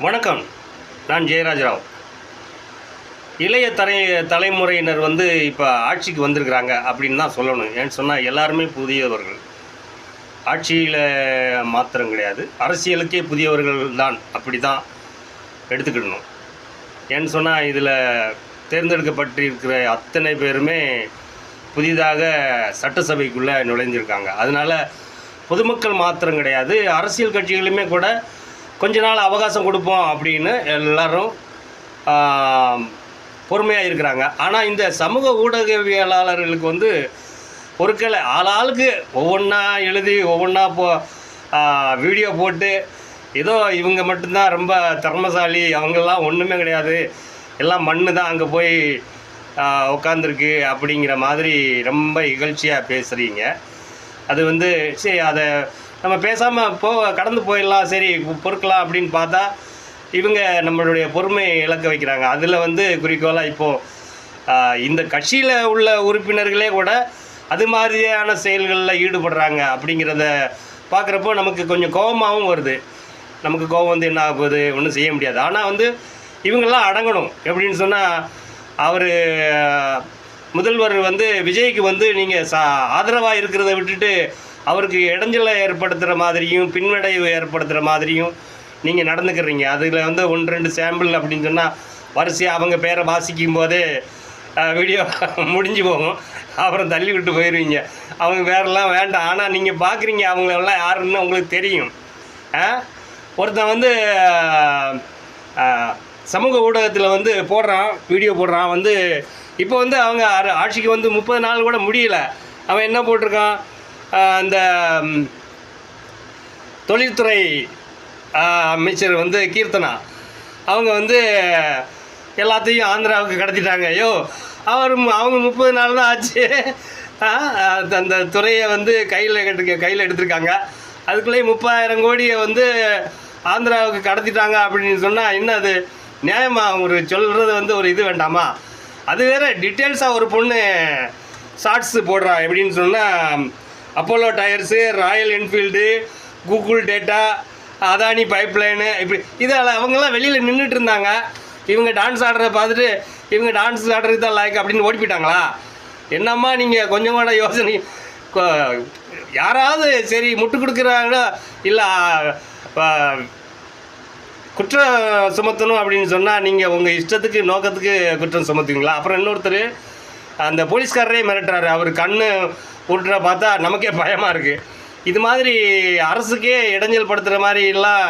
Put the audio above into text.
வணக்கம். நான் ஜெயராஜ் ராவ். இளைய தலைமுறையினர் இப்போ ஆட்சிக்கு வந்திருக்கிறாங்க அப்படின்னு தான் சொல்லணும். ஏன்னு சொன்னால் எல்லாருமே புதியவர்கள். ஆட்சியில் மாத்திரம் கிடையாது, அரசியலுக்கே புதியவர்கள் தான், அப்படி தான் எடுத்துக்கிடணும். ஏன்னு சொன்னால் இதில் தேர்ந்தெடுக்கப்பட்டிருக்கிற அத்தனை பேருமே புதிதாக சட்டசபைக்குள்ளே நுழைஞ்சிருக்காங்க. அதனால் பொதுமக்கள் மாத்திரம் கிடையாது, அரசியல் கட்சிகளுமே கூட கொஞ்ச நாள் அவகாசம் கொடுப்போம் அப்படின்னு எல்லோரும் பொறுமையாக இருக்கிறாங்க. ஆனால் இந்த சமூக ஊடகவியலாளர்களுக்கு பொருட்களை ஆளாளுக்கு ஒவ்வொன்றா எழுதி ஒவ்வொன்றா வீடியோ போட்டு ஏதோ இவங்க மட்டும்தான் ரொம்ப திறமசாலி, அவங்கெல்லாம் ஒன்றுமே கிடையாது, எல்லாம் மண்ணு தான் அங்கே போய் உட்காந்துருக்கு அப்படிங்கிற மாதிரி ரொம்ப இகழ்ச்சியாக பேசுகிறீங்க. அது சரி, அதை நம்ம பேசாமல் கடந்து போயிடலாம், சரி பொறுக்கலாம் அப்படின்னு பார்த்தா இவங்க நம்மளுடைய பொறுமையை இழக்க வைக்கிறாங்க. அதில் குறிக்கோளாக இப்போது இந்த கட்சியில் உள்ள உறுப்பினர்களே கூட அது மாதிரியான செயல்களில் ஈடுபடுறாங்க. அப்படிங்கிறத பார்க்குறப்போ நமக்கு கொஞ்சம் கோபமாகவும் வருது. நமக்கு கோபம் என்ன ஆகுது, ஒன்றும் செய்ய முடியாது. ஆனால் இவங்கெல்லாம் அடங்கணும். எப்படின்னு சொன்னால், அவர் முதல்வர் விஜய்க்கு நீங்கள் ஆதரவாக இருக்கிறத விட்டுட்டு அவருக்கு இடைஞ்சலை ஏற்படுத்துகிற மாதிரியும் பின்வடைவு ஏற்படுத்துகிற மாதிரியும் நீங்கள் நடந்துக்கிறீங்க. அதில் 1-2 சாம்பிள் அப்படின்னு சொன்னால் வரிசையாக அவங்க பேரை வாசிக்கும் போதே வீடியோ முடிஞ்சு போகும், அப்புறம் தள்ளி விட்டு போயிடுவீங்க. அவங்க வேறெல்லாம் வேண்டாம். ஆனால் நீங்கள் பார்க்குறீங்க அவங்களெல்லாம் யாருன்னு உங்களுக்கு தெரியும். ஒருத்தன் சமூக ஊடகத்தில் போடுறான், வீடியோ போடுறான். இப்போ அவங்க ஆட்சிக்கு 30 நாள் கூட முடியலை. அவன் என்ன போட்டிருக்கான், அந்த தொழில்துறை அமைச்சர் கீர்த்தனா அவங்க எல்லாத்தையும் ஆந்திராவுக்கு கடத்திட்டாங்க. ஐயோ, அவங்க 30 நாள் தான் ஆச்சு. அந்த துறையை கையில் எடுத்திருக்காங்க. அதுக்குள்ளேயே 30,000 கோடியை ஆந்திராவுக்கு கடத்திட்டாங்க அப்படின்னு சொன்னால் என்ன அது நியாயமாக? அவங்க சொல்கிறது ஒரு இது வேண்டாமா? அது வேறு டீட்டெயில்ஸாக ஒரு பொண்ணு ஷார்ட்ஸு போடுறா. எப்படின்னு சொன்னால், Apollo tyres, Royal Enfield, Google data, Adani pipeline, இப்படி இதில் அவங்கெல்லாம் வெளியில் நின்றுட்டு இருந்தாங்க. இவங்க டான்ஸ் ஆடுறத பார்த்துட்டு இவங்க டான்ஸ் ஆடுறது தான் லைக் அப்படின்னு ஓடி போயிட்டாங்களா? என்னம்மா நீங்கள் கொஞ்சம் கூட யோசனை, யாராவது சரி முட்டு கொடுக்குறாங்களோ இல்லை குற்றம் சுமத்தணும் அப்படின்னு சொன்னால் நீங்கள் உங்கள் இஷ்டத்துக்கு நோக்கத்துக்கு குற்றம் சுமத்துவீங்களா? அப்புறம் இன்னொருத்தர் அந்த போலீஸ்காரரே மிரட்டுறாரு. அவர் கண்ணு உருட்டுற பார்த்தா நமக்கே பயமாக இருக்குது. இது மாதிரி அரசுக்கே இடைஞ்சல் படுத்துகிற மாதிரிலாம்